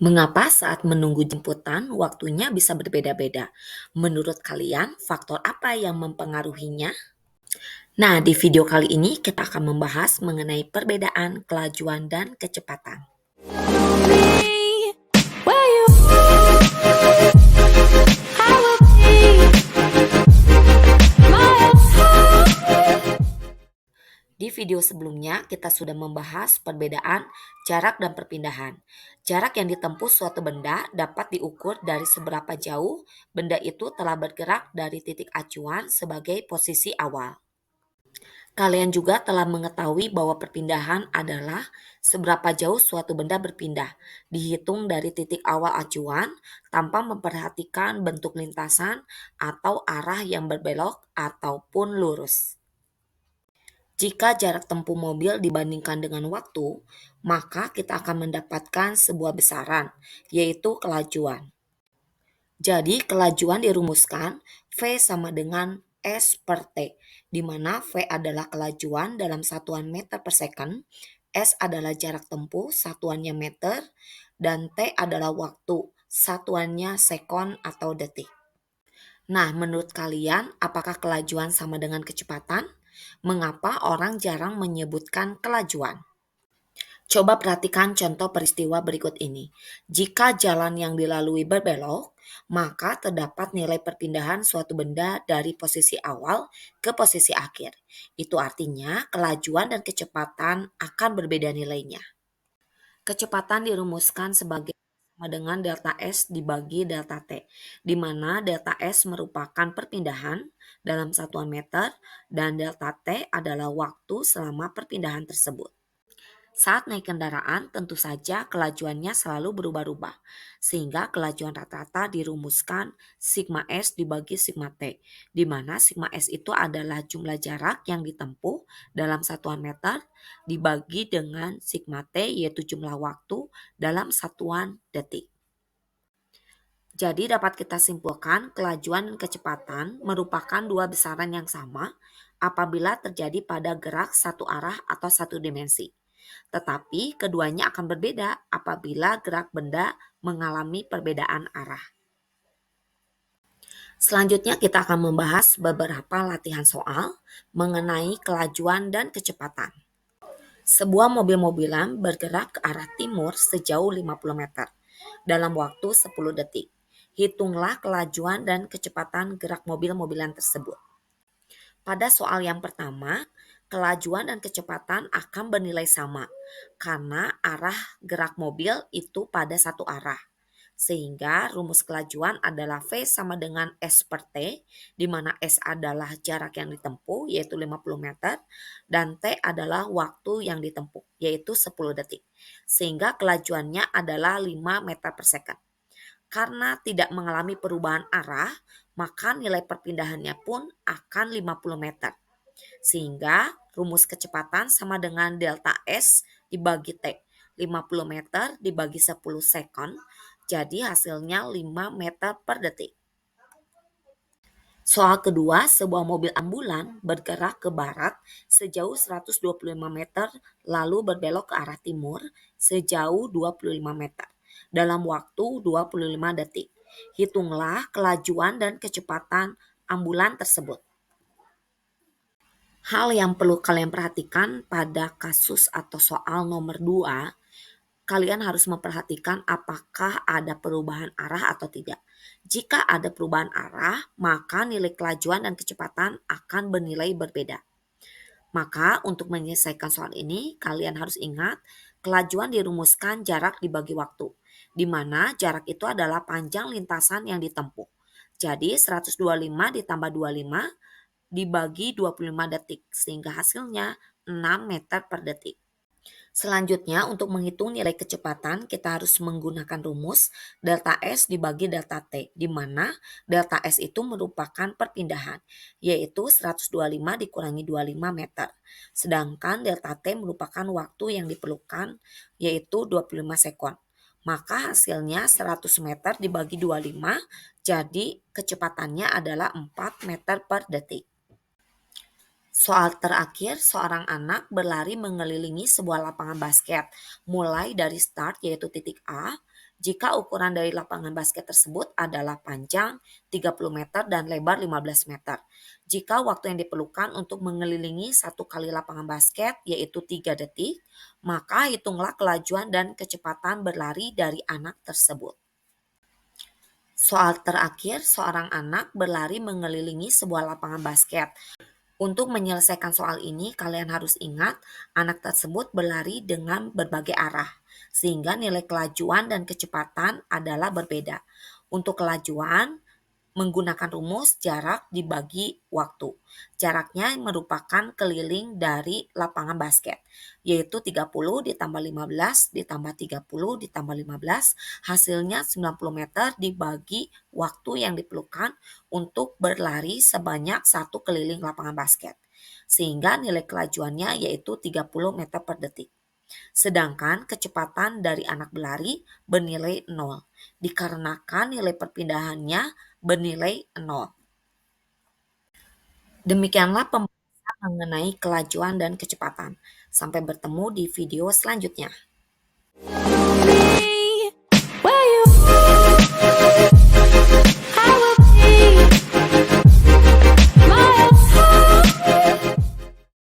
Mengapa saat menunggu jemputan waktunya bisa berbeda-beda? Menurut kalian, faktor apa yang mempengaruhinya? Nah, di video kali ini kita akan membahas mengenai perbedaan kelajuan dan kecepatan. Me, where you I will be my Di video sebelumnya kita sudah membahas perbedaan jarak dan perpindahan. Jarak yang ditempuh suatu benda dapat diukur dari seberapa jauh benda itu telah bergerak dari titik acuan sebagai posisi awal. Kalian juga telah mengetahui bahwa perpindahan adalah seberapa jauh suatu benda berpindah, dihitung dari titik awal acuan tanpa memperhatikan bentuk lintasan atau arah yang berbelok ataupun lurus. Jika jarak tempuh mobil dibandingkan dengan waktu, maka kita akan mendapatkan sebuah besaran, yaitu kelajuan. Jadi kelajuan dirumuskan V sama dengan S per T, di mana V adalah kelajuan dalam satuan meter per second, S adalah jarak tempuh satuannya meter, dan T adalah waktu satuannya sekon atau detik. Nah, menurut kalian apakah kelajuan sama dengan kecepatan? Mengapa orang jarang menyebutkan kelajuan? Coba perhatikan contoh peristiwa berikut ini. Jika jalan yang dilalui berbelok, maka terdapat nilai perpindahan suatu benda dari posisi awal ke posisi akhir. Itu artinya kelajuan dan kecepatan akan berbeda nilainya. Kecepatan dirumuskan sebagai sama dengan delta S dibagi delta T, di mana delta S merupakan perpindahan dalam satuan meter dan delta T adalah waktu selama perpindahan tersebut. Saat naik kendaraan, tentu saja kelajuannya selalu berubah-ubah, sehingga kelajuan rata-rata dirumuskan sigma S dibagi sigma T, di mana sigma S itu adalah jumlah jarak yang ditempuh dalam satuan meter dibagi dengan sigma T yaitu jumlah waktu dalam satuan detik. Jadi dapat kita simpulkan kelajuan dan kecepatan merupakan dua besaran yang sama apabila terjadi pada gerak satu arah atau satu dimensi. Tetapi keduanya akan berbeda apabila gerak benda mengalami perbedaan arah. Selanjutnya kita akan membahas beberapa latihan soal mengenai kelajuan dan kecepatan. Sebuah mobil-mobilan bergerak ke arah timur sejauh 50 meter dalam waktu 10 detik. Hitunglah kelajuan dan kecepatan gerak mobil-mobilan tersebut. Pada soal yang pertama, kelajuan dan kecepatan akan bernilai sama karena arah gerak mobil itu pada satu arah. Sehingga rumus kelajuan adalah V sama dengan S per T, di mana S adalah jarak yang ditempuh yaitu 50 meter dan T adalah waktu yang ditempuh yaitu 10 detik. Sehingga kelajuannya adalah 5 meter per second. Karena tidak mengalami perubahan arah, maka nilai perpindahannya pun akan 50 meter. Sehingga rumus kecepatan sama dengan delta S dibagi T. 50 meter dibagi 10 sekon, jadi hasilnya 5 meter per detik. Soal kedua, sebuah mobil ambulan bergerak ke barat sejauh 125 meter lalu berbelok ke arah timur sejauh 25 meter dalam waktu 25 detik. Hitunglah kelajuan dan kecepatan ambulan tersebut. Hal yang perlu kalian perhatikan pada kasus atau soal nomor 2, kalian harus memperhatikan apakah ada perubahan arah atau tidak. Jika ada perubahan arah, maka nilai kelajuan dan kecepatan akan bernilai berbeda. Maka untuk menyelesaikan soal ini, kalian harus ingat kelajuan dirumuskan jarak dibagi waktu, di mana jarak itu adalah panjang lintasan yang ditempuh. Jadi 125 ditambah 25 dibagi 25 detik, sehingga hasilnya 6 meter per detik. Selanjutnya, untuk menghitung nilai kecepatan, kita harus menggunakan rumus delta S dibagi delta T, di mana delta S itu merupakan perpindahan, yaitu 125 dikurangi 25 meter. Sedangkan delta T merupakan waktu yang diperlukan, yaitu 25 sekon. Maka hasilnya 100 meter dibagi 25, jadi kecepatannya adalah 4 meter per detik. Soal terakhir, seorang anak berlari mengelilingi sebuah lapangan basket, mulai dari start yaitu titik A. Jika ukuran dari lapangan basket tersebut adalah panjang 30 meter dan lebar 15 meter. Jika waktu yang diperlukan untuk mengelilingi satu kali lapangan basket yaitu 3 detik, maka hitunglah kelajuan dan kecepatan berlari dari anak tersebut. Soal terakhir, seorang anak berlari mengelilingi sebuah lapangan basket. Untuk menyelesaikan soal ini, kalian harus ingat anak tersebut berlari dengan berbagai arah, sehingga nilai kelajuan dan kecepatan adalah berbeda. Untuk kelajuan, menggunakan rumus jarak dibagi waktu. Jaraknya merupakan keliling dari lapangan basket, yaitu 30 ditambah 15 ditambah 30 ditambah 15, hasilnya 90 meter dibagi waktu yang diperlukan untuk berlari sebanyak satu keliling lapangan basket. Sehingga nilai kelajuannya yaitu 30 meter per detik. Sedangkan kecepatan dari anak berlari bernilai 0, dikarenakan nilai perpindahannya bernilai 0. Demikianlah pembahasan mengenai kelajuan dan kecepatan. Sampai bertemu di video selanjutnya.